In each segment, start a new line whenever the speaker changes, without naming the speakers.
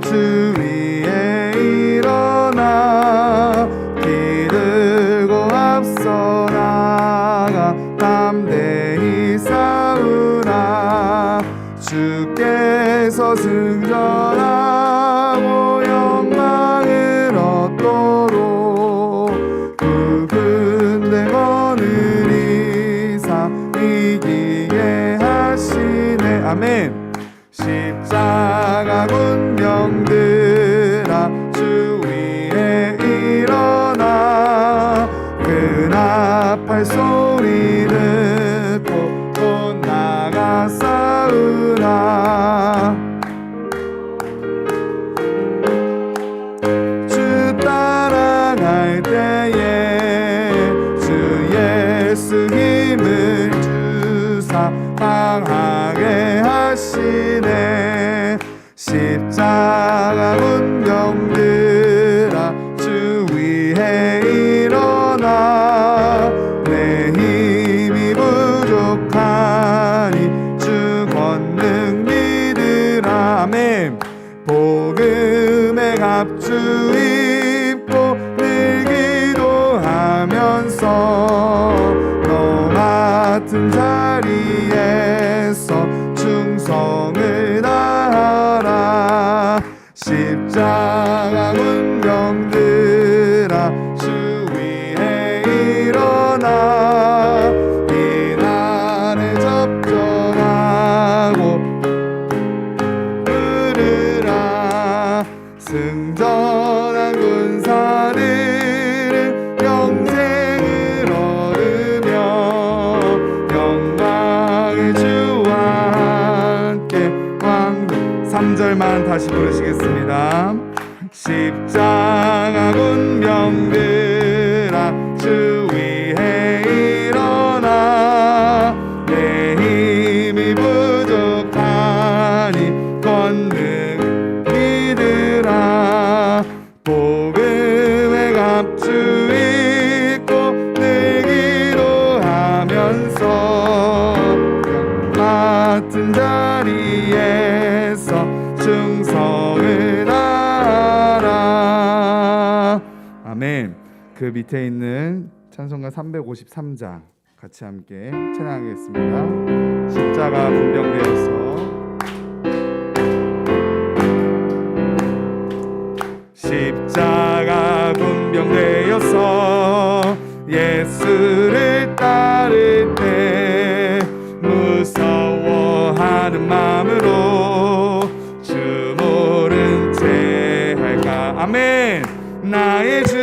주 위에 일어나 기들고 앞서 나가 담대히 싸우라. 주께서 승전하고 영광을 얻도록 부근대 거느리사 이기게 하시네. 아멘. 십자가 군병들아 주 위에 일어나 근압할 소리 듣고 곧 나가 싸우라. 주 따라갈 때에 주 예수 힘을 주사 강하게 하시네. 십자가 군병들아 주 위에 일어나 내 힘이 부족하니 주 권능 믿으라. 아멘. 복음의 갑주 입고 늘 기도하면서 너 같은 자리에서 충성을 다하라. 십자가 군병들아 주 위에 일어나 비난을 접전하고 부르라. 승전한 군사들은 영생을 얻으며 영광의 주와 함께 왕. 3절만 다시 부르시겠습니다. 십자가 군병들아 주 위에 일어나 내 힘이 부족하니 권능 믿으라. 복음의 갑주 입고 늘 기도하면서 같은 자리에서 충성을 다하라. 아멘. 그 밑에 있는 찬송가 353장 같이 함께 찬양하겠습니다. 십자가 군병되어서. 십자가 군병되어서 예수를 따를 때 무서워하는 마음으로 주 모른 채 할까. 아멘. 나의 주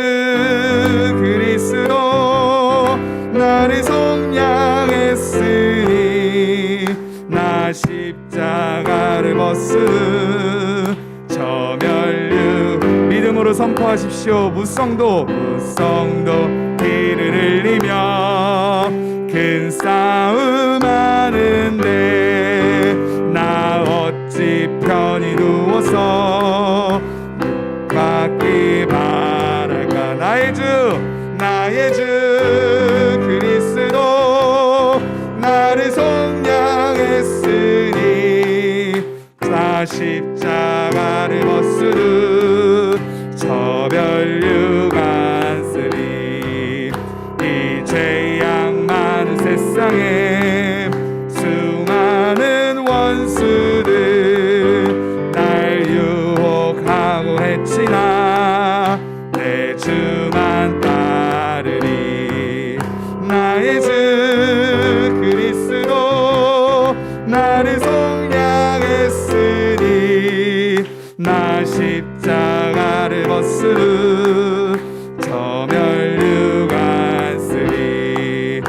그리스도 나를 속량했으니 나 십자가를 벗으 저 멸류 믿음으로 선포하십시오. 무성도 피를 흘리며 큰 싸움 하는데 나 어찌 편히 누워서 받기 바랄까. 나의 주 그리스도 나를 속량했으니 자 십자가를 벗으르 저 멸류관 쓰리. 이 죄악 많은 세상에 수많은 원수들 날 유혹하고 해치나 내 주만 따르리. 나의 주 그리스도 나를 속량했으니 나 십자가를 벗으르 저 멸류관 쓰리.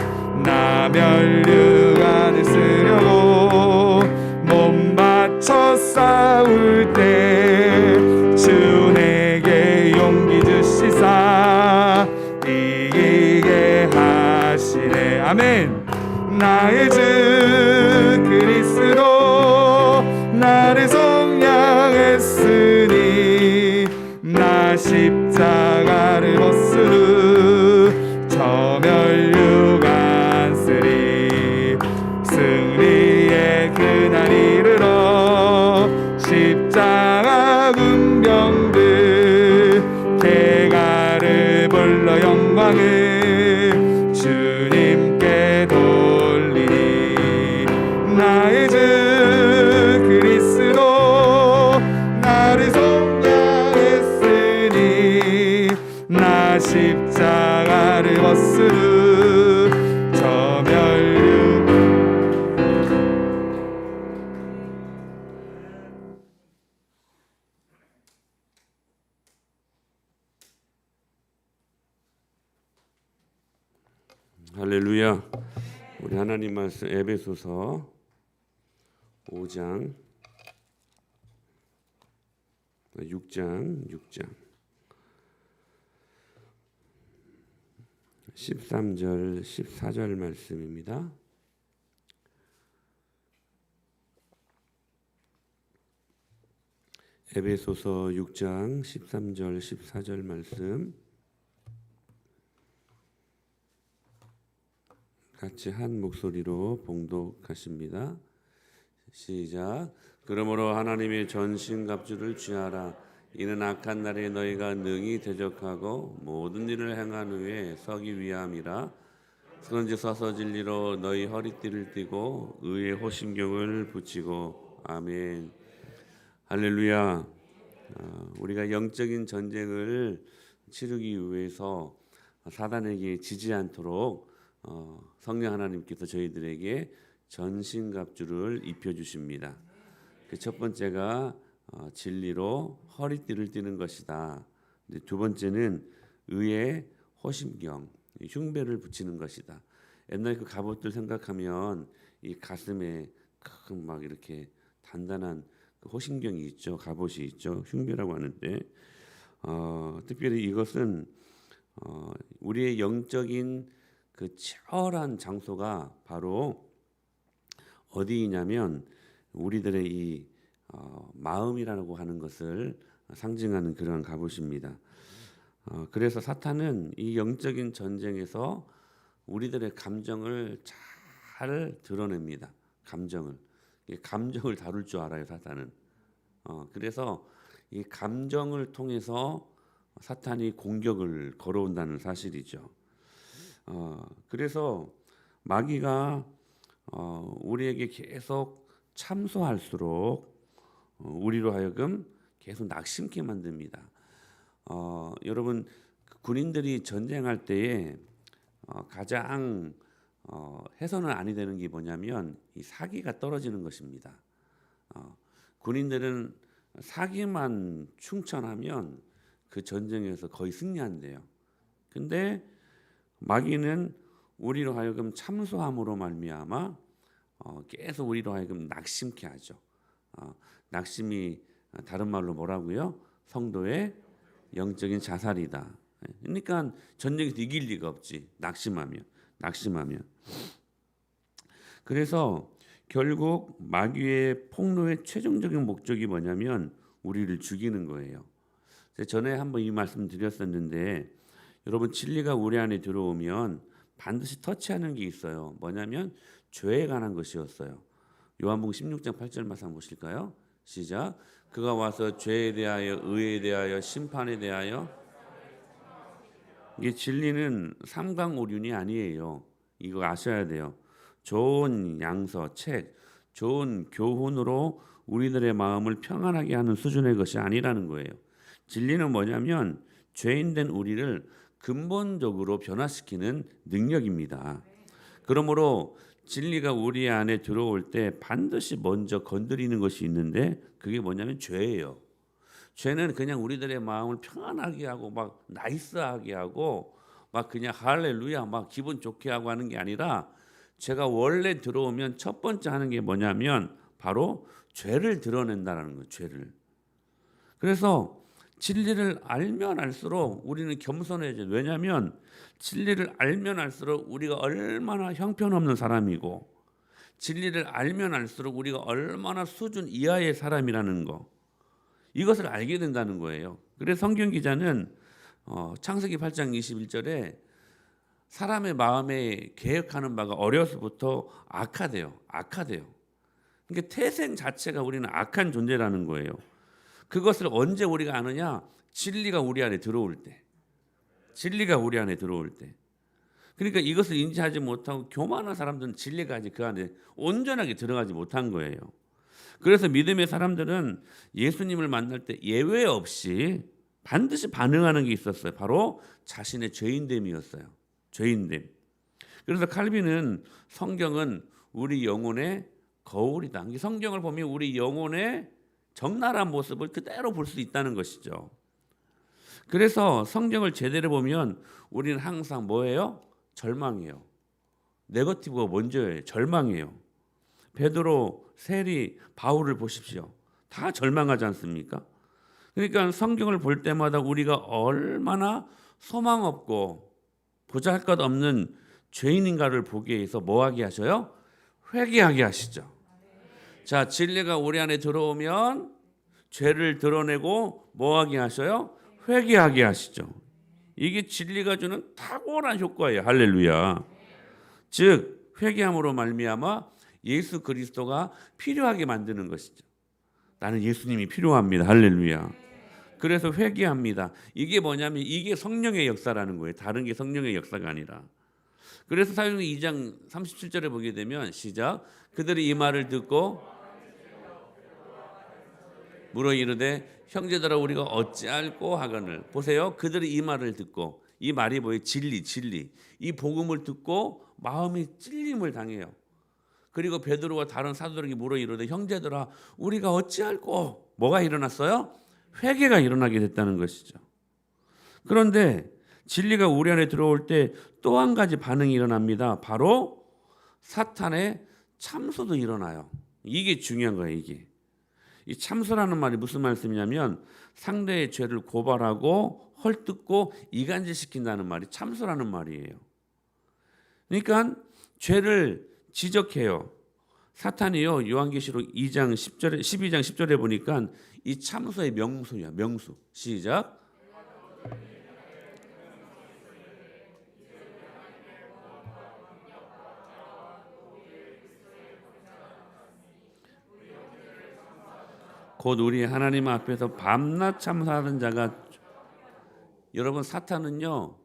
나 멸류관을 쓰려고 몸 바쳐 싸울 때 주 내게 용기 주시사 이기게 하시네. 아멘. 나의 주 그리스도 나를 속량했으니 나 십자가를 벗으르 저 멸류관 쓰리. 승리의 그날 이르러 십자가 영광을 주님께 돌리니 나의 주 그리스도 나를 속량했으니 나 십자가를 벗으르 저 멸류.
할렐루야. 우리 하나님 말씀 에베소서 5장 6장 13절 14절 말씀입니다. 에베소서 6장 13절 14절 말씀 같이 한 목소리로 봉독하십니다. 시작. 그러므로 하나님의 전신갑주를 취하라. 이는 악한 날에 너희가 능히 대적하고 모든 일을 행한 후에 서기 위함이라. 그런즉 서서 진리로 너희 허리띠를 띠고 의의 호심경을 붙이고. 아멘. 할렐루야. 우리가 영적인 전쟁을 치르기 위해서 사단에게 지지 않도록 성령 하나님께서 저희들에게 전신갑주를 입혀주십니다. 그 첫 번째가 진리로 허리띠를 띠는 것이다. 두 번째는 의의 호심경, 흉배를 붙이는 것이다. 옛날 그 갑옷들 생각하면 이 가슴에 큰 막 이렇게 단단한 그 호심경이 있죠, 갑옷이 있죠, 흉배라고 하는데 특별히 이것은 우리의 영적인 그 치열한 장소가 바로 어디이냐면 우리들의 이 마음이라고 하는 것을 상징하는 그런 갑옷입니다. 그래서 사탄은 이 영적인 전쟁에서 우리들의 감정을 잘 드러냅니다. 감정을 다룰 줄 알아요, 사탄은. 그래서 이 감정을 통해서 사탄이 공격을 걸어온다는 사실이죠. 그래서 마귀가 우리에게 계속 참소할수록 우리로 하여금 계속 낙심케 만듭니다. 여러분, 군인들이 전쟁할 때에 가장 해서는 아니 되는 게 뭐냐면 이 사기가 떨어지는 것입니다. 군인들은 사기만 충천하면 그 전쟁에서 거의 승리한대요. 근데 마귀는 우리로 하여금 참소함으로 말미암아 계속 우리로 하여금 낙심케 하죠. 낙심이 다른 말로 뭐라고요? 성도의 영적인 자살이다. 그러니까 전쟁에서 이길 리가 없지. 낙심하면. 그래서 결국 마귀의 폭로의 최종적인 목적이 뭐냐면 우리를 죽이는 거예요. 전에 한번 이 말씀 드렸었는데 여러분, 진리가 우리 안에 들어오면 반드시 터치하는 게 있어요. 뭐냐면 죄에 관한 것이었어요. 요한복음 16장 8절 말씀 보실까요? 시작. 그가 와서 죄에 대하여, 의에 대하여, 심판에 대하여. 이게 진리는 삼강오륜이 아니에요. 이거 아셔야 돼요. 좋은 양서, 책, 좋은 교훈으로 우리들의 마음을 평안하게 하는 수준의 것이 아니라는 거예요. 진리는 뭐냐면 죄인된 우리를 근본적으로 변화시키는 능력입니다. 그러므로 진리가 우리 안에 들어올 때 반드시 먼저 건드리는 것이 있는데 그게 뭐냐면 죄예요. 죄는 그냥 우리들의 마음을 평안하게 하고 막 나이스하게 하고 막 그냥 할렐루야 막 기분 좋게 하고 하는 게 아니라 죄가 원래 들어오면 첫 번째 하는 게 뭐냐면 바로 죄를 드러낸다는 거예요. 죄를. 그래서 진리를 알면 알수록 우리는 겸손해져요. 왜냐하면 진리를 알면 알수록 우리가 얼마나 형편없는 사람이고 진리를 알면 알수록 우리가 얼마나 수준 이하의 사람이라는 거, 이것을 알게 된다는 거예요. 그래서 성경 기자는 창세기 8장 21절에 사람의 마음에 계획하는 바가 어려서부터 악하대요. 그러니까 태생 자체가 우리는 악한 존재라는 거예요. 그것을 언제 우리가 아느냐? 진리가 우리 안에 들어올 때. 진리가 우리 안에 들어올 때. 그러니까 이것을 인지하지 못하고 교만한 사람들은 진리가 아직 그 안에 온전하게 들어가지 못한 거예요. 그래서 믿음의 사람들은 예수님을 만날 때 예외 없이 반드시 반응하는 게 있었어요. 바로 자신의 죄인됨이었어요. 죄인됨. 그래서 칼빈은 성경은 우리 영혼의 거울이다. 성경을 보면 우리 영혼의 적나라한 모습을 그대로 볼 수 있다는 것이죠. 그래서 성경을 제대로 보면 우리는 항상 뭐예요? 절망이에요. 네거티브가 먼저예요. 절망이에요. 베드로, 세리, 바울을 보십시오. 다 절망하지 않습니까? 그러니까 성경을 볼 때마다 우리가 얼마나 소망 없고 보잘것 없는 죄인인가를 보기 위해서 뭐하게 하셔요? 회개하게 하시죠. 자, 진리가 우리 안에 들어오면 죄를 드러내고 뭐하게 하셔요? 회개하게 하시죠. 이게 진리가 주는 탁월한 효과예요. 할렐루야. 즉 회개함으로 말미암아 예수 그리스도가 필요하게 만드는 것이죠. 나는 예수님이 필요합니다. 할렐루야. 그래서 회개합니다. 이게 뭐냐면 이게 성령의 역사라는 거예요. 다른 게 성령의 역사가 아니라. 그래서 사도행전 2장 37절에 보게 되면 시작. 그들이 이 말을 듣고 물어 이르되 형제들아 우리가 어찌할꼬 하거늘. 보세요. 그들이 이 말을 듣고, 이 말이 뭐예요? 진리. 이 복음을 듣고 마음이 찔림을 당해요. 그리고 베드로와 다른 사도들에게 물어 이르되 형제들아 우리가 어찌할꼬. 뭐가 일어났어요? 회개가 일어나게 됐다는 것이죠. 그런데 진리가 우리 안에 들어올 때 또 한 가지 반응이 일어납니다. 바로 사탄의 참소도 일어나요. 이게 중요한 거예요. 이게. 이 참소라는 말이 무슨 말씀이냐면 상대의 죄를 고발하고 헐뜯고 이간질시킨다는 말이 참소라는 말이에요. 그러니까 죄를 지적해요. 사탄이요. 요한계시록 2장 10절에 12장 10절에 보니까 이 참소의 명수야. 명수. 시작. 곧 우리 하나님 앞에서 밤낮 참소하는 자가. 여러분 사탄은요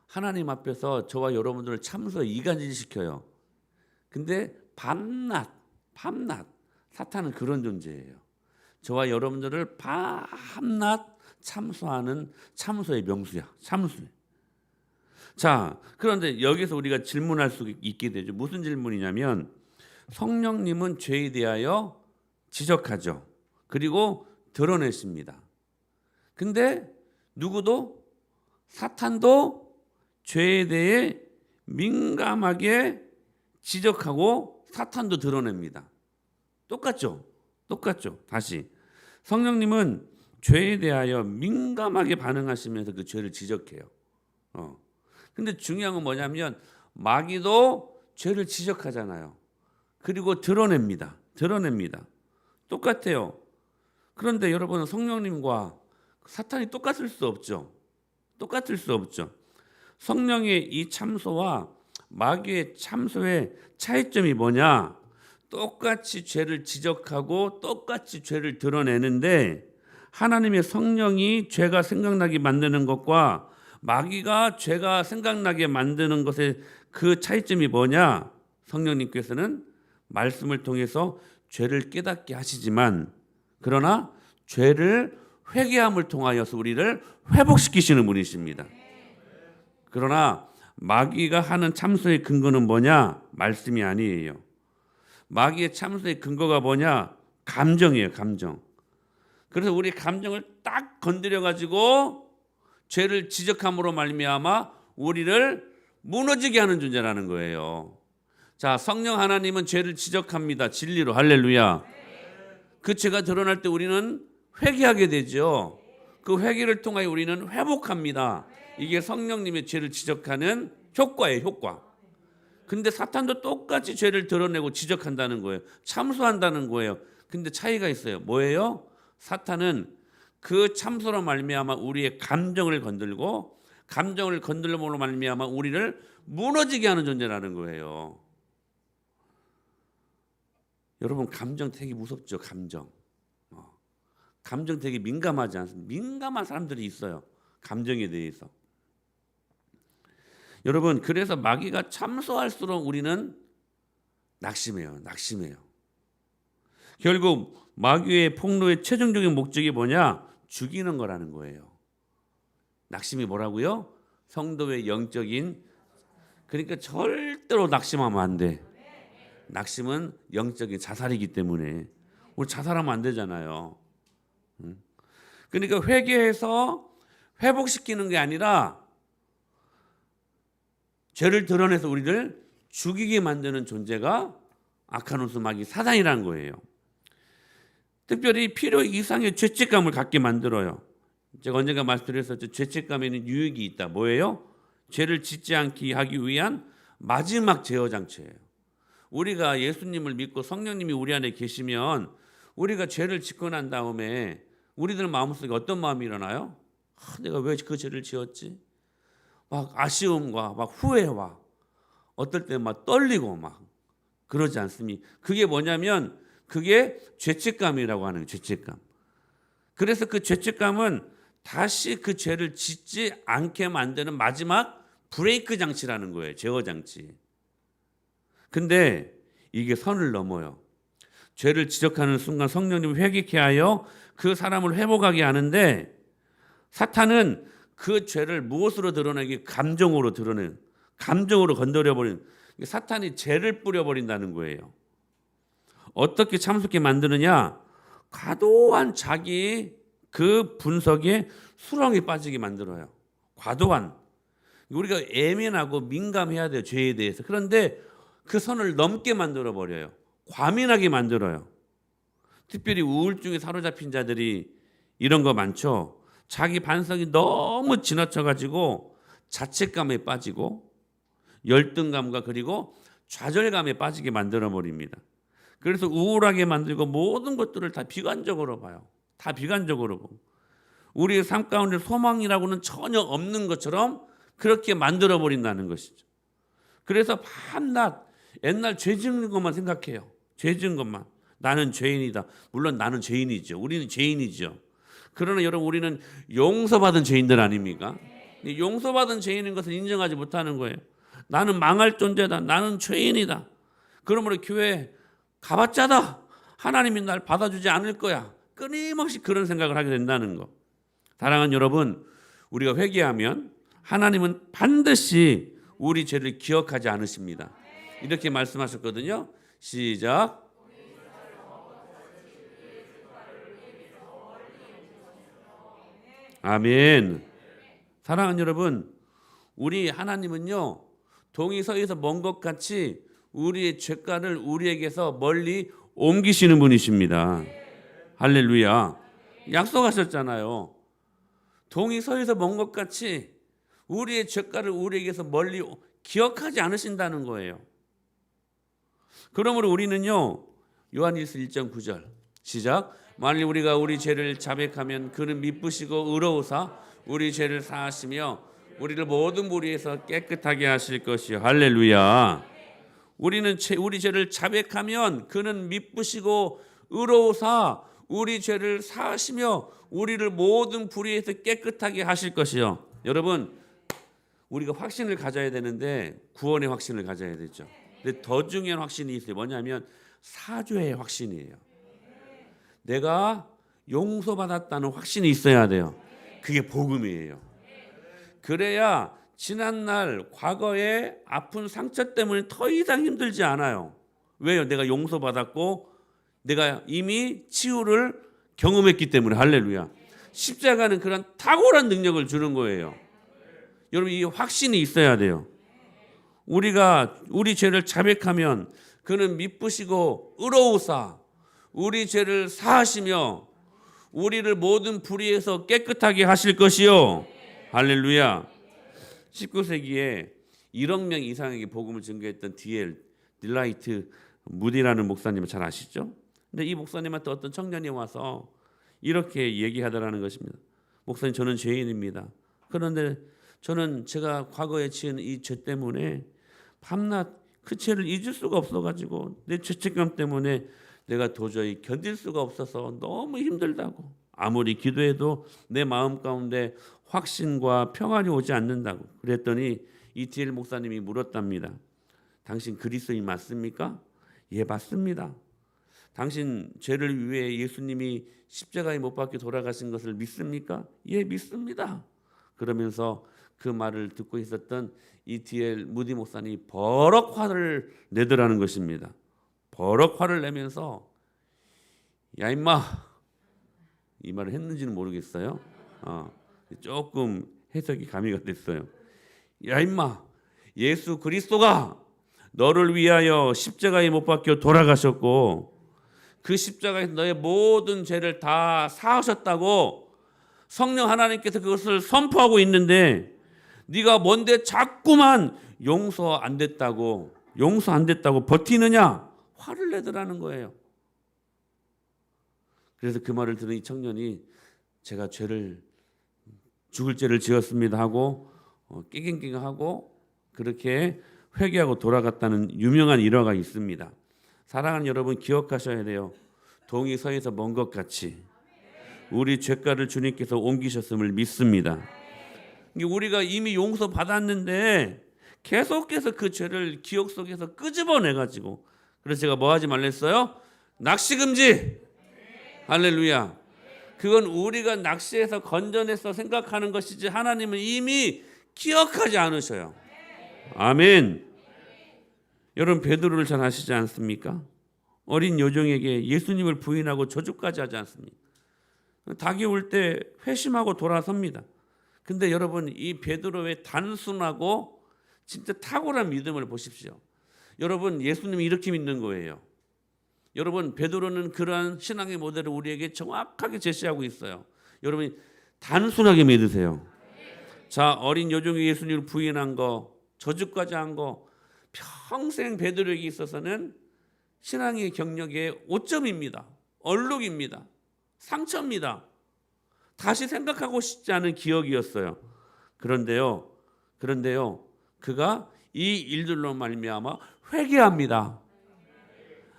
하나님 앞에서 저와 여러분들을 참소에 이간질시켜요. 근데 밤낮 사탄은 그런 존재예요. 저와 여러분들을 밤낮 참소하는 참소의 명수야. 참수야. 자, 그런데 여기서 우리가 질문할 수 있게 되죠. 무슨 질문이냐면 성령님은 죄에 대하여 지적하죠. 그리고 드러내십니다. 근데 누구도 사탄도 죄에 대해 민감하게 지적하고 사탄도 드러냅니다. 똑같죠? 다시 성령님은 죄에 대하여 민감하게 반응하시면서 그 죄를 지적해요. 근데 중요한 건 뭐냐면 마귀도 죄를 지적하잖아요. 그리고 드러냅니다. 똑같아요. 그런데 여러분 성령님과 사탄이 똑같을 수 없죠. 성령의 이 참소와 마귀의 참소의 차이점이 뭐냐? 똑같이 죄를 지적하고 똑같이 죄를 드러내는데 하나님의 성령이 죄가 생각나게 만드는 것과 마귀가 죄가 생각나게 만드는 것의 그 차이점이 뭐냐? 성령님께서는 말씀을 통해서 죄를 깨닫게 하시지만 그러나 죄를 회개함을 통하여서 우리를 회복시키시는 분이십니다. 그러나 마귀가 하는 참소의 근거는 뭐냐? 말씀이 아니에요. 마귀의 참소의 근거가 뭐냐? 감정이에요. 감정. 그래서 우리 감정을 딱 건드려 가지고 죄를 지적함으로 말미암아 우리를 무너지게 하는 존재라는 거예요. 자, 성령 하나님은 죄를 지적합니다. 진리로. 할렐루야. 그 죄가 드러날 때 우리는 회개하게 되죠. 그 회개를 통하여 우리는 회복합니다. 이게 성령님의 죄를 지적하는 효과예요. 효과. 근데 사탄도 똑같이 죄를 드러내고 지적한다는 거예요. 참소한다는 거예요. 근데 차이가 있어요. 뭐예요? 사탄은 그 참소로 말미암아 우리의 감정을 건들고 감정을 건들므로 말미암아 우리를 무너지게 하는 존재라는 거예요. 여러분 감정 되게 무섭죠. 감정 되게 민감하지 않습니까? 민감한 사람들이 있어요. 감정에 대해서. 여러분, 그래서 마귀가 참소할수록 우리는 낙심해요. 결국 마귀의 폭로의 최종적인 목적이 뭐냐? 죽이는 거라는 거예요. 낙심이 뭐라고요? 성도의 영적인, 그러니까 절대로 낙심하면 안 돼. 낙심은 영적인 자살이기 때문에 우리 자살하면 안 되잖아요. 그러니까 회개해서 회복시키는 게 아니라 죄를 드러내서 우리를 죽이게 만드는 존재가 아카누스 마귀 사단이라는 거예요. 특별히 필요 이상의 죄책감을 갖게 만들어요. 제가 언젠가 말씀드렸었죠. 죄책감에는 유익이 있다. 뭐예요? 죄를 짓지 않게 하기 위한 마지막 제어 장치예요. 우리가 예수님을 믿고 성령님이 우리 안에 계시면 우리가 죄를 짓고 난 다음에 우리들 마음속에 어떤 마음이 일어나요? 내가 왜 그 죄를 지었지? 막 아쉬움과 막 후회와 어떨 때 막 떨리고 막 그러지 않습니까? 그게 뭐냐면 그게 죄책감이라고 하는 거예요. 죄책감. 그래서 그 죄책감은 다시 그 죄를 짓지 않게 만드는 마지막 브레이크 장치라는 거예요. 제어 장치. 근데 이게 선을 넘어요. 죄를 지적하는 순간 성령님을 회개케 하여 그 사람을 회복하게 하는데 사탄은 그 죄를 무엇으로 드러내기? 감정으로 드러내는, 감정으로 건드려버리는, 사탄이 죄를 뿌려버린다는 거예요. 어떻게 참석게 만드느냐? 과도한 자기 그 분석에 수렁에 빠지게 만들어요. 과도한. 우리가 예민하고 민감해야 돼요. 죄에 대해서. 그런데 그 선을 넘게 만들어버려요. 과민하게 만들어요. 특별히 우울증에 사로잡힌 자들이 이런 거 많죠. 자기 반성이 너무 지나쳐가지고 자책감에 빠지고 열등감과 그리고 좌절감에 빠지게 만들어버립니다. 그래서 우울하게 만들고 모든 것들을 다 비관적으로 봐요. 다 비관적으로 보고 우리의 삶 가운데 소망이라고는 전혀 없는 것처럼 그렇게 만들어버린다는 것이죠. 그래서 밤낮 옛날 죄 짓는 것만 생각해요. 죄 지은 것만. 나는 죄인이다. 물론 나는 죄인이죠. 우리는 죄인이죠. 그러나 여러분 우리는 용서받은 죄인들 아닙니까? 용서받은 죄인인 것을 인정하지 못하는 거예요. 나는 망할 존재다. 나는 죄인이다. 그러므로 교회에 가봤자다. 하나님이 날 받아주지 않을 거야. 끊임없이 그런 생각을 하게 된다는 거. 사랑하는 여러분, 우리가 회개하면 하나님은 반드시 우리 죄를 기억하지 않으십니다. 이렇게 말씀하셨거든요. 시작. 아멘. 사랑하는 여러분, 우리 하나님은요 동이 서에서 먼 것 같이 우리의 죄가를 우리에게서 멀리 옮기시는 분이십니다. 할렐루야. 약속하셨잖아요. 동이 서에서 먼 것 같이 우리의 죄가를 우리에게서 멀리 기억하지 않으신다는 거예요. 그러므로 우리는요 요한일서 1.9절 시작. 만일 우리가 우리 죄를 자백하면 그는 미쁘시고 의로우사 우리 죄를 사하시며 우리를 모든 무리에서 깨끗하게 하실 것이요. 할렐루야. 우리는 우리 죄를 자백하면 그는 미쁘시고 의로우사 우리 죄를 사하시며 우리를 모든 불의에서 깨끗하게 하실 것이요. 여러분 우리가 확신을 가져야 되는데 구원의 확신을 가져야 되죠. 근데 더 중요한 확신이 있어요. 뭐냐면 사죄의 확신이에요. 내가 용서받았다는 확신이 있어야 돼요. 그게 복음이에요. 그래야 지난날 과거의 아픈 상처 때문에 더 이상 힘들지 않아요. 왜요? 내가 용서받았고 내가 이미 치유를 경험했기 때문에. 할렐루야. 십자가는 그런 탁월한 능력을 주는 거예요. 여러분 이 확신이 있어야 돼요. 우리가 우리 죄를 자백하면 그는 미쁘시고 의로우사 우리 죄를 사하시며 우리를 모든 불의에서 깨끗하게 하실 것이요. 할렐루야. 19세기에 1억 명 이상에게 복음을 증거했던 D.L. 딜라이트 무디라는 목사님을 잘 아시죠? 근데 이 목사님한테 어떤 청년이 와서 이렇게 얘기하더라는 것입니다. 목사님 저는 죄인입니다. 그런데 저는 제가 과거에 지은 이 죄 때문에 밤낮 그 죄를 잊을 수가 없어가지고 내 죄책감 때문에 내가 도저히 견딜 수가 없어서 너무 힘들다고. 아무리 기도해도 내 마음 가운데 확신과 평안이 오지 않는다고. 그랬더니 이티엘 목사님이 물었답니다. 당신 그리스도인 맞습니까? 예, 맞습니다. 당신 죄를 위해 예수님이 십자가에 못 박혀 돌아가신 것을 믿습니까? 예, 믿습니다. 그러면서 그 말을 듣고 있었던 이티엘 무디 목사님이 버럭 화를 내더라는 것입니다. 버럭 화를 내면서 야 임마, 이 말을 했는지는 모르겠어요. 조금 해석이 가미가 됐어요. 야 임마, 예수 그리스도가 너를 위하여 십자가에 못 박혀 돌아가셨고 그 십자가에서 너의 모든 죄를 다 사하셨다고 성령 하나님께서 그것을 선포하고 있는데 네가 뭔데 자꾸만 용서 안 됐다고 버티느냐? 화를 내더라는 거예요. 그래서 그 말을 들은 이 청년이 제가 죽을 죄를 지었습니다 하고 깨갱갱하고 그렇게 회개하고 돌아갔다는 유명한 일화가 있습니다. 사랑하는 여러분, 기억하셔야 돼요. 동이 서에서 먼 것 같이 우리 죄가를 주님께서 옮기셨음을 믿습니다. 우리가 이미 용서 받았는데 계속해서 그 죄를 기억 속에서 끄집어내가지고, 그래서 제가 뭐 하지 말랬어요? 낚시금지. 할렐루야. 그건 우리가 낚시해서 건져내서 생각하는 것이지 하나님은 이미 기억하지 않으셔요. 아멘. 여러분, 베드로를 잘 아시지 않습니까? 어린 여종에게 예수님을 부인하고 저주까지 하지 않습니까? 닭이 올 때 회심하고 돌아섭니다. 근데 여러분, 이 베드로의 단순하고 진짜 탁월한 믿음을 보십시오. 여러분, 예수님이 이렇게 믿는 거예요. 여러분, 베드로는 그러한 신앙의 모델을 우리에게 정확하게 제시하고 있어요. 여러분, 단순하게 믿으세요. 자, 어린 여종이 예수님을 부인한 거, 저주까지 한 거, 평생 베드로에게 있어서는 신앙의 경력의 오점입니다. 얼룩입니다. 상처입니다. 다시 생각하고 싶지 않은 기억이었어요. 그런데요, 그가 이 일들로 말미암아 회개합니다.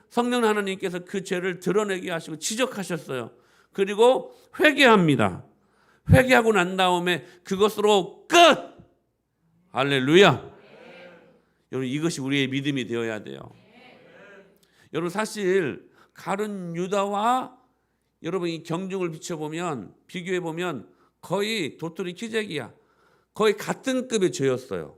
성령 하나님께서 그 죄를 드러내게 하시고 지적하셨어요. 그리고 회개합니다. 회개하고 난 다음에 그것으로 끝! 할렐루야! 여러분, 이것이 우리의 믿음이 되어야 돼요. 여러분, 사실 가룟 유다와 여러분 이 경중을 비교해보면 거의 도토리 키재기야. 거의 같은 급의 죄였어요.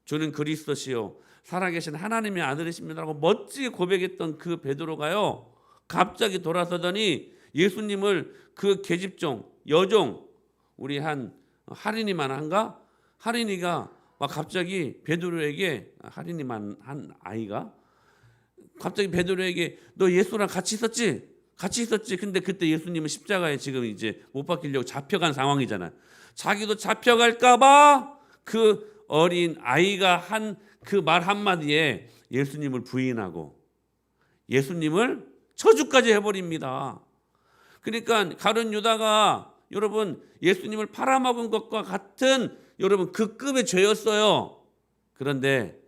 주는 그리스도시요 살아계신 하나님의 아들이십니다라고 멋지게 고백했던 그 베드로가요, 갑자기 돌아서더니 예수님을 그 계집종 여종 우리 한 할인이만 한가? 할인이가 갑자기 베드로에게, 할인이만 한 아이가 갑자기 베드로에게 너 예수랑 같이 있었지? 근데 그때 예수님은 십자가에 지금 이제 못 박히려고 잡혀간 상황이잖아요. 자기도 잡혀갈까봐 그 어린 아이가 한 그 말 한마디에 예수님을 부인하고 예수님을 저주까지 해버립니다. 그러니까 가룟 유다가 여러분 예수님을 팔아먹은 것과 같은 여러분 그 급의 죄였어요. 그런데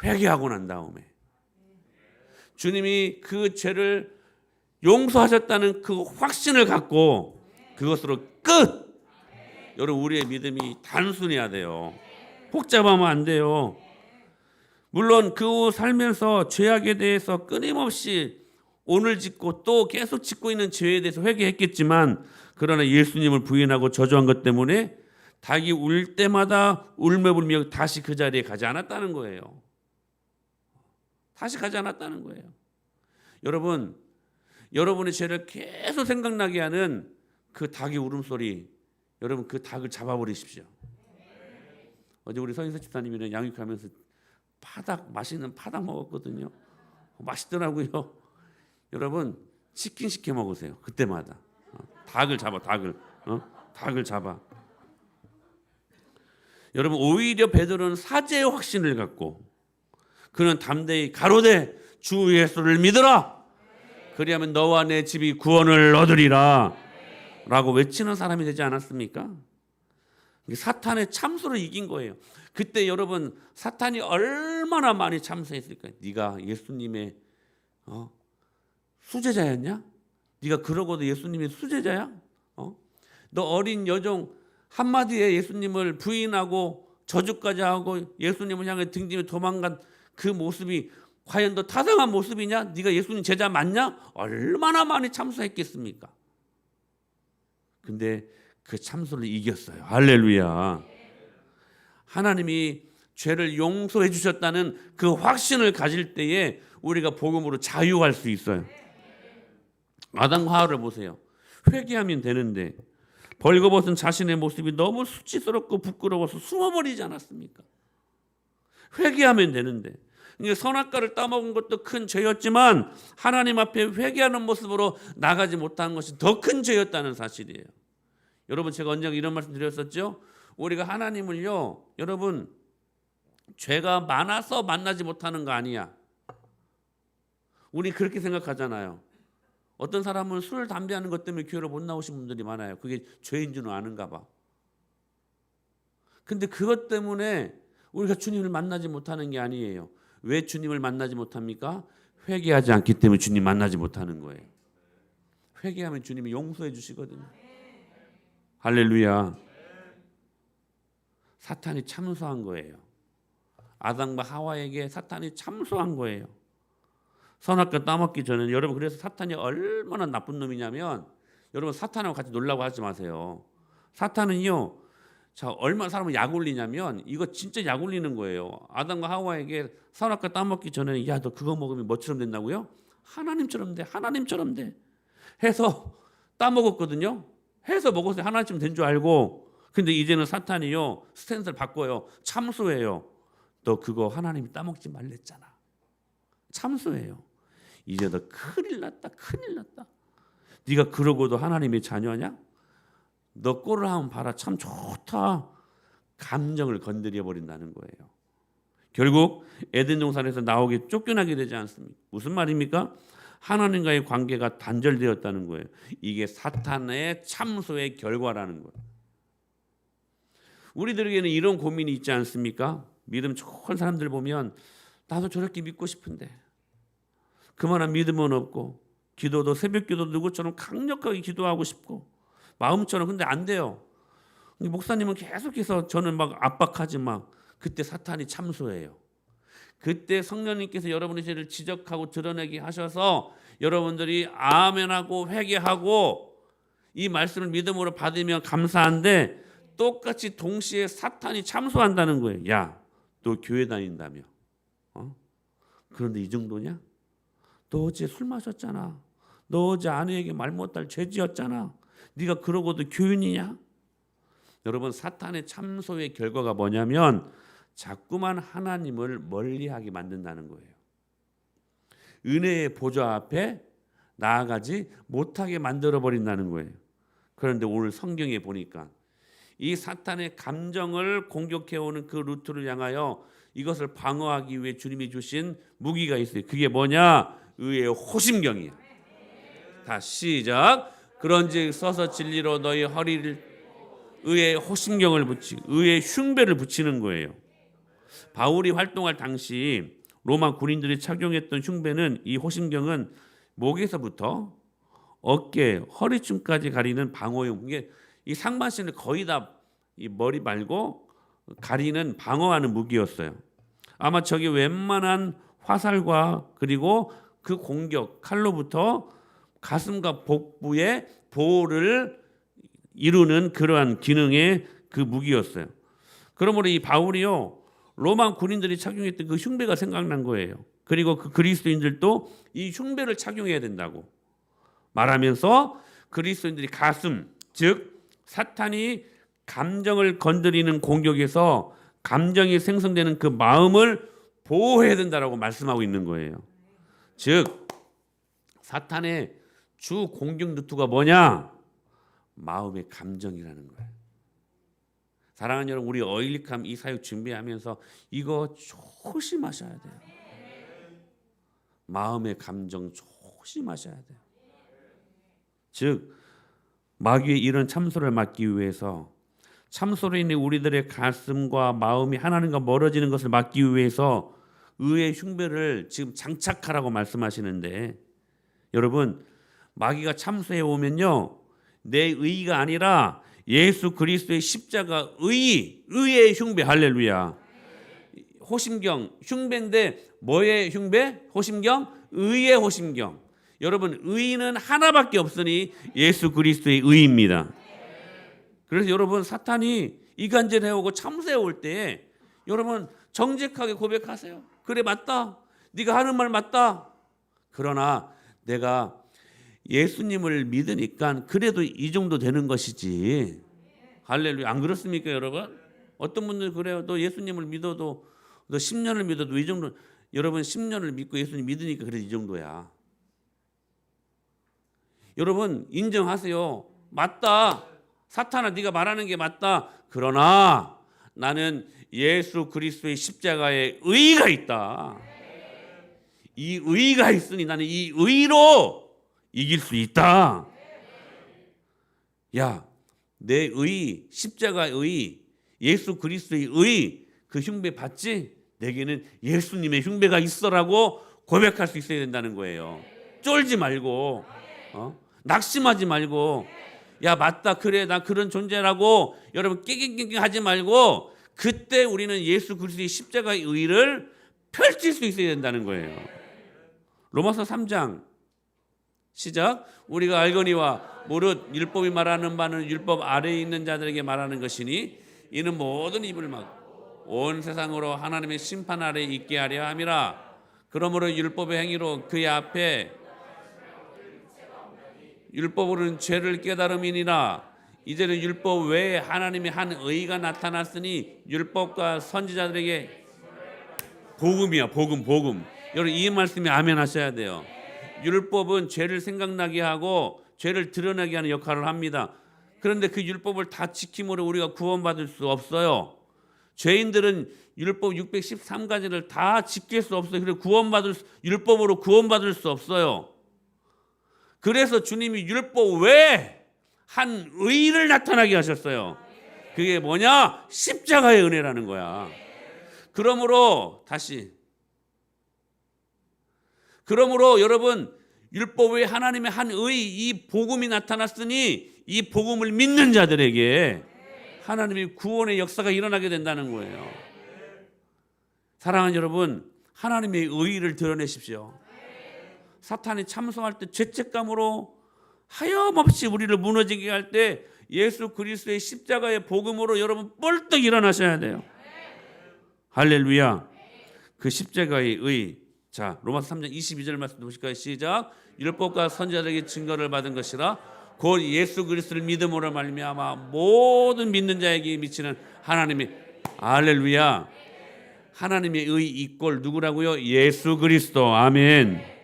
회개하고 난 다음에 주님이 그 죄를 용서하셨다는 그 확신을 갖고 그것으로 끝! 여러분, 우리의 믿음이 단순해야 돼요. 복잡하면 안 돼요. 물론 그 후 살면서 죄악에 대해서 끊임없이 오늘 짓고 또 계속 짓고 있는 죄에 대해서 회개했겠지만, 그러나 예수님을 부인하고 저주한 것 때문에 닭이 울 때마다 울며불며 다시 그 자리에 가지 않았다는 거예요. 다시 가지 않았다는 거예요. 여러분, 여러분의 죄를 계속 생각나게 하는 그 닭의 울음소리, 여러분 그 닭을 잡아버리십시오. 어제 우리 서인석 집사님이랑 양육하면서 맛있는 파닭 먹었거든요. 맛있더라고요. 여러분 치킨 시켜 먹으세요. 그때마다 닭을 잡아. 닭을 잡아. 여러분, 오히려 베드로는 사죄의 확신을 갖고 그는 담대히 가로되 주 예수를 믿으라. 그리하면 너와 내 집이 구원을 얻으리라 라고 외치는 사람이 되지 않았습니까? 사탄의 참수를 이긴 거예요. 그때 여러분 사탄이 얼마나 많이 참수했을까요? 네가 예수님의 수제자였냐? 네가 그러고도 예수님의 수제자야? 너 어린 여종 한마디에 예수님을 부인하고 저주까지 하고 예수님을 향해 등짐에 도망간 그 모습이 과연 너 타당한 모습이냐? 네가 예수님 제자 맞냐? 얼마나 많이 참소했겠습니까? 근데 그 참소를 이겼어요. 할렐루야. 하나님이 죄를 용서해 주셨다는 그 확신을 가질 때에 우리가 복음으로 자유할 수 있어요. 아담과 하와를 보세요. 회개하면 되는데 벌거벗은 자신의 모습이 너무 수치스럽고 부끄러워서 숨어버리지 않았습니까? 회개하면 되는데 선악과를 따먹은 것도 큰 죄였지만 하나님 앞에 회개하는 모습으로 나가지 못한 것이 더 큰 죄였다는 사실이에요. 여러분, 제가 언젠가 이런 말씀 드렸었죠. 우리가 하나님을요, 여러분, 죄가 많아서 만나지 못하는 거 아니야. 우리 그렇게 생각하잖아요. 어떤 사람은 술, 담배 하는 것 때문에 교회로 못 나오신 분들이 많아요. 그게 죄인 줄은 아는가 봐. 근데 그것 때문에 우리가 주님을 만나지 못하는 게 아니에요. 왜 주님을 만나지 못합니까? 회개하지 않기 때문에 주님 만나지 못하는 거예요. 회개하면 주님이 용서해 주시거든요. 할렐루야. 사탄이 참소한 거예요. 아담과 하와에게 사탄이 참소한 거예요. 선악과 따먹기 전에. 여러분, 그래서 사탄이 얼마나 나쁜 놈이냐면, 여러분 사탄하고 같이 놀라고 하지 마세요. 사탄은요, 자, 얼마나 사람을 약 올리냐면 이거 진짜 약 올리는 거예요. 아담과 하와에게 선악과 따먹기 전에 야, 너 그거 먹으면 뭐처럼 된다고요? 하나님처럼 돼. 하나님처럼 돼. 해서 따먹었거든요. 해서 먹어서 하나님처럼 된 줄 알고. 근데 이제는 사탄이요, 스탠스를 바꿔요. 참소해요. 너 그거 하나님이 따먹지 말랬잖아. 참소해요. 이제 너 큰일 났다. 큰일 났다. 네가 그러고도 하나님의 자녀냐? 너 꼴을 한번 봐라. 참 좋다. 감정을 건드려 버린다는 거예요. 결국 에덴 동산에서 나오게 쫓겨나게 되지 않습니까? 무슨 말입니까? 하나님과의 관계가 단절되었다는 거예요. 이게 사탄의 참소의 결과라는 거예요. 우리들에게는 이런 고민이 있지 않습니까? 믿음 좋은 사람들 보면 나도 저렇게 믿고 싶은데 그만한 믿음은 없고, 기도도 새벽 기도 누구처럼 강력하게 기도하고 싶고 마음처럼, 근데 안 돼요. 목사님은 계속해서 저는 막 압박하지 막. 그때 사탄이 참소해요. 그때 성령님께서 여러분의 죄를 지적하고 드러내게 하셔서 여러분들이 아멘하고 회개하고 이 말씀을 믿음으로 받으면 감사한데, 똑같이 동시에 사탄이 참소한다는 거예요. 야, 너 교회 다닌다며. 그런데 이 정도냐? 너 어제 술 마셨잖아. 너 어제 아내에게 말 못할 죄지었잖아. 네가 그러고도 교인이냐? 여러분, 사탄의 참소의 결과가 뭐냐면 자꾸만 하나님을 멀리하게 만든다는 거예요. 은혜의 보좌 앞에 나아가지 못하게 만들어버린다는 거예요. 그런데 오늘 성경에 보니까 이 사탄의 감정을 공격해오는 그 루트를 향하여 이것을 방어하기 위해 주님이 주신 무기가 있어요. 그게 뭐냐? 의의 호심경이에요. 다 시작. 그런즉 서서 진리로 너희 허리를 의의 호심경을 붙이고 의의 흉배를 붙이는 거예요. 바울이 활동할 당시 로마 군인들이 착용했던 흉배는, 이 호심경은 목에서부터 어깨, 허리춤까지 가리는 방어용. 이게 이 상반신을 거의 다 이 머리 말고 가리는 방어하는 무기였어요. 아마 저게 웬만한 화살과 그리고 그 공격 칼로부터 가슴과 복부의 보호를 이루는 그러한 기능의 그 무기였어요. 그러므로 이 바울이요, 로마 군인들이 착용했던 그 흉배가 생각난 거예요. 그리고 그 그리스도인들도 이 흉배를 착용해야 된다고 말하면서 그리스도인들이 가슴, 즉 사탄이 감정을 건드리는 공격에서 감정이 생성되는 그 마음을 보호해야 된다라고 말씀하고 있는 거예요. 즉 사탄의 주 공격 루트가 뭐냐? 마음의 감정이라는 거예요. 사랑하는 여러분, 우리 어일리캄 이 사역 준비하면서 이거 조심하셔야 돼요. 마음의 감정 조심하셔야 돼요. 즉 마귀의 이런 참소를 막기 위해서, 참소로 인해 우리들의 가슴과 마음이 하나님과 멀어지는 것을 막기 위해서 의의 흉배를 지금 장착하라고 말씀하시는데, 여러분 마귀가 참소해 오면요, 내 의가 아니라 예수 그리스도의 십자가 의의 흉배. 할렐루야. 호심경 흉배인데 뭐의 흉배? 호심경 의의 호심경. 여러분 의는 하나밖에 없으니 예수 그리스도의 의입니다. 그래서 여러분 사탄이 이간질해 오고 참새해 올 때 여러분 정직하게 고백하세요. 그래 맞다. 네가 하는 말 맞다. 그러나 내가 예수님을 믿으니까 그래도 이 정도 되는 것이지. 할렐루야. 안 그렇습니까 여러분? 어떤 분들 그래요. 너 예수님을 믿어도 너 10년을 믿어도 이 정도. 여러분 10년을 믿고 예수님 믿으니까 그래도 이 정도야. 여러분 인정하세요. 맞다. 사탄아 네가 말하는 게 맞다. 그러나 나는 예수 그리스도의 십자가에 의가 있다. 이 의가 있으니 나는 이 의로 이길 수 있다. 야, 내 의, 십자가의 의, 예수 그리스도의 의, 그 흉배 받지? 내게는 예수님의 흉배가 있어라고 고백할 수 있어야 된다는 거예요. 쫄지 말고, 낙심하지 말고, 야 맞다 그래 나 그런 존재라고 여러분 낑낑낑낑 하지 말고 그때 우리는 예수 그리스도의 십자가의 의를 펼칠 수 있어야 된다는 거예요. 로마서 3장 시작. 우리가 알거니와 무릇 율법이 말하는 바는 율법 아래에 있는 자들에게 말하는 것이니 이는 모든 입을 막고 온 세상으로 하나님의 심판 아래에 있게 하려 함이라. 그러므로 율법의 행위로 그의 앞에 율법으로는 죄를 깨달음이니라. 이제는 율법 외에 하나님의 한 의가 나타났으니 율법과 선지자들에게 복음이야. 복음. 여러분 이 말씀에 아멘 하셔야 돼요. 율법은 죄를 생각나게 하고 죄를 드러나게 하는 역할을 합니다. 그런데 그 율법을 다 지킴으로 우리가 구원받을 수 없어요. 죄인들은 율법 613가지를 다 지킬 수 없어요. 그래서 율법으로 구원받을 수 없어요. 그래서 주님이 율법 외에 한 의를 나타나게 하셨어요. 그게 뭐냐? 십자가의 은혜라는 거야. 그러므로 여러분 율법 외에 하나님의 한 의, 이 복음이 나타났으니 이 복음을 믿는 자들에게 하나님의 구원의 역사가 일어나게 된다는 거예요. 사랑하는 여러분, 하나님의 의를 드러내십시오. 사탄이 참소할 때 죄책감으로 하염없이 우리를 무너지게 할 때 예수 그리스도의 십자가의 복음으로 여러분 뻘떡 일어나셔야 돼요. 할렐루야. 그 십자가의 의. 자, 로마서 3장 22절 말씀 보실까요? 시작. 율법과 선지자들에게 증거를 받은 것이라 곧 예수 그리스도를 믿음으로 말미암아 모든 믿는 자에게 미치는 하나님의 할렐루야. 하나님의 의 이꼴 누구라고요? 예수 그리스도. 아멘.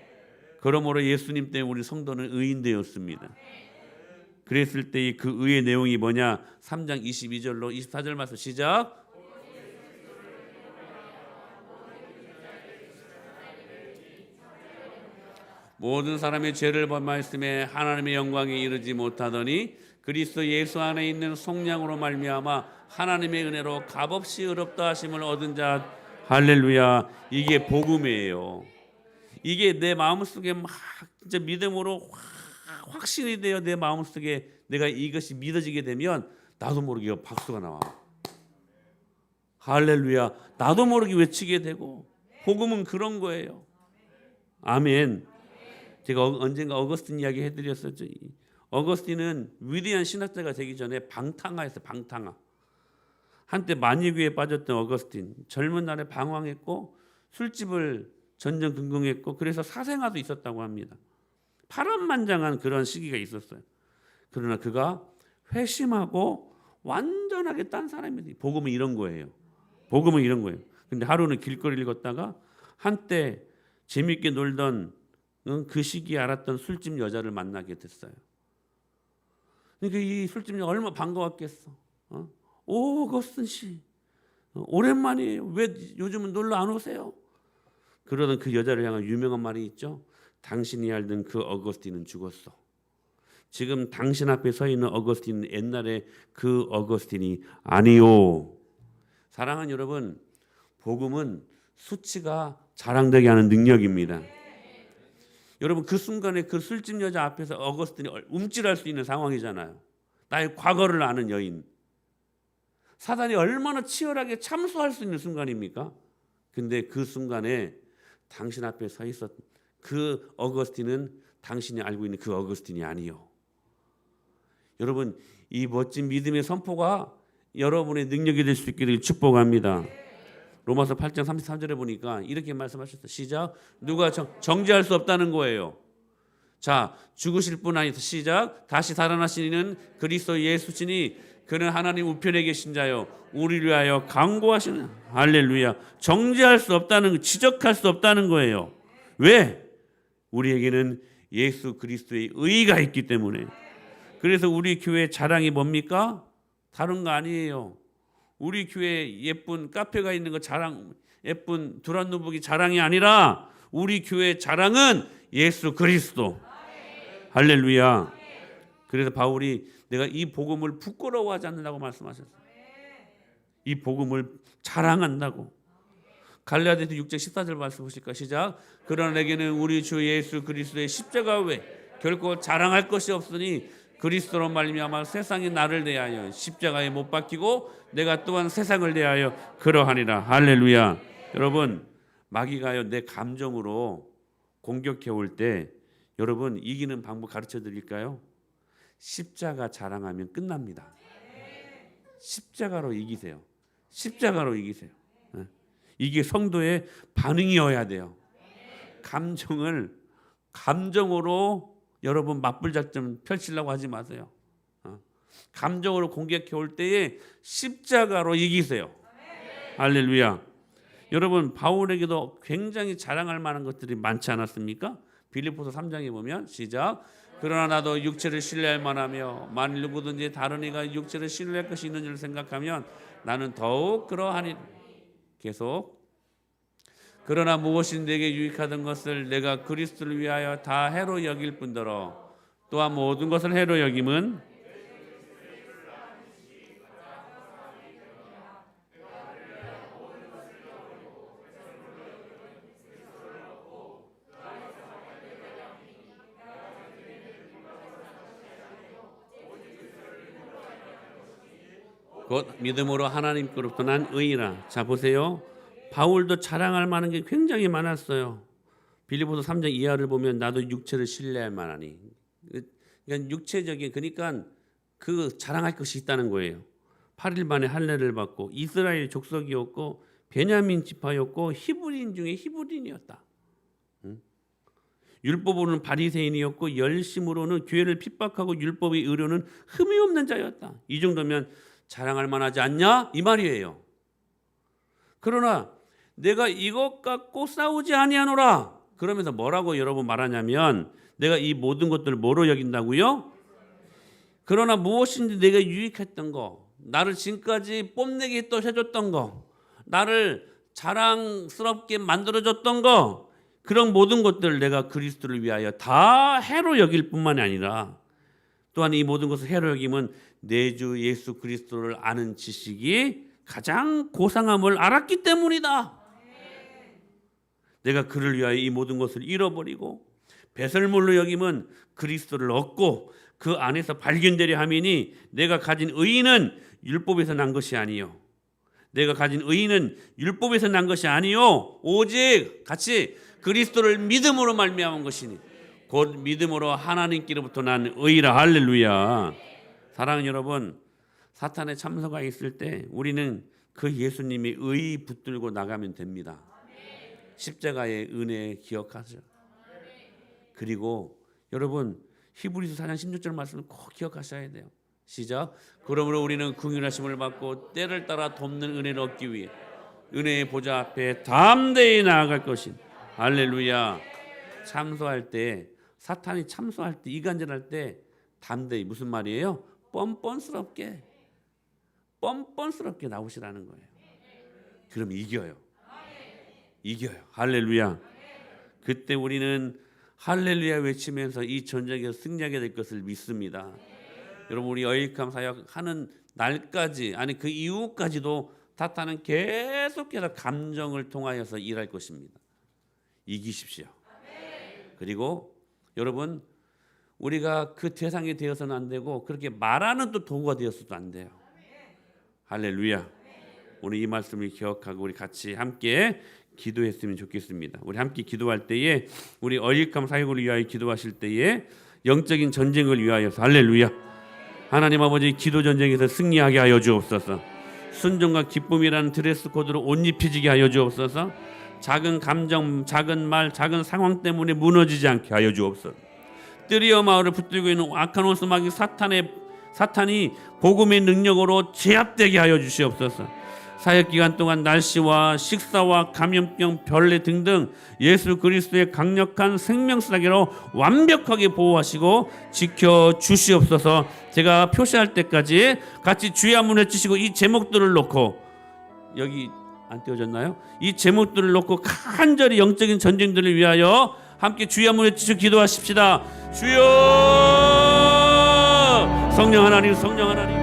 그러므로 예수님 때문에 우리 성도는 의인 되었습니다. 그랬을 때 그 의의 내용이 뭐냐? 3장 22절로 24절 말씀 시작. 모든 사람의 죄를 범하였음에 하나님의 영광에 이르지 못하더니 그리스도 예수 안에 있는 속량으로 말미암아 하나님의 은혜로 값없이 의롭다 하심을 얻은 자. 할렐루야. 이게 복음이에요. 이게 내 마음속에 막 진짜 믿음으로 확신이 돼요. 내 마음속에 내가 이것이 믿어지게 되면 나도 모르게 박수가 나와. 할렐루야. 나도 모르게 외치게 되고 복음은 그런 거예요. 아멘. 제가 언젠가 어거스틴 이야기 해드렸었죠. 어거스틴은 위대한 신학자가 되기 전에 방탕하였어요. 방탕하. 한때 만유교에 빠졌던 어거스틴. 젊은 날에 방황했고 술집을 전전긍긍했고 그래서 사생아도 있었다고 합니다. 파란만장한 그런 시기가 있었어요. 그러나 그가 회심하고 완전하게 딴 사람이 복음은 이런 거예요. 복음은 이런 거예요. 근데 하루는 길거리를 걷다가 한때 재밌게 놀던 그 시기에 알았던 술집 여자를 만나게 됐어요. 그러니까 이 술집 여자 얼마나 반가웠겠어. 오, 어거스틴 씨 오랜만이에요. 왜 요즘은 놀러 안 오세요? 그러던 그 여자를 향한 유명한 말이 있죠. 당신이 알던 그 어거스틴은 죽었어. 지금 당신 앞에 서 있는 어거스틴은 옛날에 그 어거스틴이 아니요. 사랑하는 여러분, 복음은 수치가 자랑되게 하는 능력입니다. 여러분 그 순간에 그 술집 여자 앞에서 어거스틴이 움찔할 수 있는 상황이잖아요. 나의 과거를 아는 여인. 사단이 얼마나 치열하게 참수할 수 있는 순간입니까? 근데 그 순간에 당신 앞에 서 있었 그 어거스틴은 당신이 알고 있는 그 어거스틴이 아니요. 여러분, 이 멋진 믿음의 선포가 여러분의 능력이 될 수 있기를 축복합니다. 로마서 8장 33절에 보니까 이렇게 말씀하셨어요. 시작. 누가 정죄할 수 없다는 거예요. 자, 죽으실 분 아니다. 시작. 다시 살아나신 이는 그리스도 예수시니 그는 하나님 우편에 계신 자요 우리를 위하여 강구하시는. 할렐루야. 정죄할 수 없다는, 지적할 수 없다는 거예요. 왜? 우리에게는 예수 그리스도의 의가 있기 때문에. 그래서 우리 교회 자랑이 뭡니까? 다른 거 아니에요. 우리 교회 예쁜 카페가 있는 거 자랑, 예쁜 두란노북이 자랑이 아니라 우리 교회 자랑은 예수 그리스도. 할렐루야. 그래서 바울이 내가 이 복음을 부끄러워하지 않는다고 말씀하셨어요. 이 복음을 자랑한다고. 갈라디아서 6장 14절 말씀 보실까? 시작. 그러나 내게는 우리 주 예수 그리스도의 십자가 외 결코 자랑할 것이 없으니 그리스도로 말미암아 세상이 나를 대하여 십자가에 못 박히고 내가 또한 세상을 대하여 그러하니라. 할렐루야. 여러분, 마귀가요 내 감정으로 공격해 올 때 여러분 이기는 방법 가르쳐 드릴까요? 십자가 자랑하면 끝납니다. 십자가로 이기세요. 십자가로 이기세요. 이게 성도의 반응이어야 돼요. 감정으로 여러분 맞불 작전 펼치려고 하지 마세요. 감정으로 공격해 올 때에 십자가로 이기세요. 할렐루야. 여러분 바울에게도 굉장히 자랑할 만한 것들이 많지 않았습니까? 빌립보서 3장에 보면 시작. 그러나 나도 육체를 신뢰할 만하며 만일 누구든지 다른 이가 육체를 신뢰할 것이 있는 줄 생각하면 나는 더욱 그러하니. 계속. 그러나 무엇이 내게 유익하던 것을 내가 그리스도를 위하여 다 해로 여길 뿐더러 또한 모든 것을 해로 여김은 곧 믿음으로 하나님께로부터 난 의이라. 자 보세요. 바울도 자랑할 만한 게 굉장히 많았어요. 빌립보서 3장 이하를 보면 나도 육체를 신뢰할 만하니. 그러니까 육체적인, 그러니까 그 자랑할 것이 있다는 거예요. 8일 만에 할례를 받고 이스라엘 족속이었고 베냐민 지파였고 히브리인 중에 히브리인이었다. 율법으로는 바리새인이었고 열심으로는 교회를 핍박하고 율법의 의료는 흠이 없는 자였다. 이 정도면 자랑할 만하지 않냐? 이 말이에요. 그러나 내가 이것 갖고 싸우지 아니하노라. 그러면서 뭐라고 여러분 말하냐면 내가 이 모든 것들을 뭐로 여긴다고요? 그러나 무엇인지 내가 유익했던 거, 나를 지금까지 뽐내게 또 해줬던 거, 나를 자랑스럽게 만들어줬던 거, 그런 모든 것들을 내가 그리스도를 위하여 다 해로 여길 뿐만이 아니라 또한 이 모든 것을 해로 여김은 내 주 예수 그리스도를 아는 지식이 가장 고상함을 알았기 때문이다. 내가 그를 위하여 이 모든 것을 잃어버리고 배설물로 여김은 그리스도를 얻고 그 안에서 발견되려 함이니 내가 가진 의의는 율법에서 난 것이 아니요. 내가 가진 의의는 율법에서 난 것이 아니요. 오직 같이 그리스도를 믿음으로 말미암은 것이니 곧 믿음으로 하나님께로부터 난 의의라. 할렐루야. 사랑하는 여러분, 사탄의 참소가 있을 때 우리는 그 예수님이 의 붙들고 나가면 됩니다. 십자가의 은혜 기억하죠. 그리고 여러분 히브리서 4장 16절 말씀을 꼭 기억하셔야 돼요. 시작. 그러므로 우리는 긍휼하심을 받고 때를 따라 돕는 은혜를 얻기 위해 은혜의 보좌 앞에 담대히 나아갈 것인. 할렐루야. 참소할 때, 사탄이 참소할 때, 이간질할 때 담대히, 무슨 말이에요? 뻔뻔스럽게 나오시라는 거예요. 그럼 이겨요. 할렐루야. 그때 우리는 할렐루야 외치면서 이 전쟁에서 승리하게 될 것을 믿습니다. 여러분, 우리 어일감 사역 하는 날까지, 아니 그 이후까지도 사탄은 계속해서 감정을 통하여서 일할 것입니다. 이기십시오. 그리고 여러분, 우리가 그 대상이 되어서는 안 되고 그렇게 말하는 또 도구가 되어서도 안 돼요. 할렐루야. 오늘 이 말씀을 기억하고 우리 같이 함께 기도했으면 좋겠습니다. 우리 함께 기도할 때에 우리 어일감 사역을 위하여 기도하실 때에 영적인 전쟁을 위하여서 할렐루야. 하나님 아버지 기도 전쟁에서 승리하게 하여 주옵소서. 순종과 기쁨이라는 드레스 코드로 옷 입히지게 하여 주옵소서. 작은 감정, 작은 말, 작은 상황 때문에 무너지지 않게 하여 주옵소서. 뜨리어 마을을 붙들고 있는 악한 원수마귀 사탄이 복음의 능력으로 제압되게 하여 주시옵소서. 사역기간 동안 날씨와 식사와 감염병, 벌레 등등 예수 그리스도의 강력한 생명사계로 완벽하게 보호하시고 지켜주시옵소서. 제가 표시할 때까지 같이 주의 한번 외치시고 이 제목들을 놓고, 여기 안 띄워졌나요? 이 제목들을 놓고 간절히 영적인 전쟁들을 위하여 함께 주의 한번 외치시고 기도하십시다. 주여! 성령 하나님, 성령 하나님.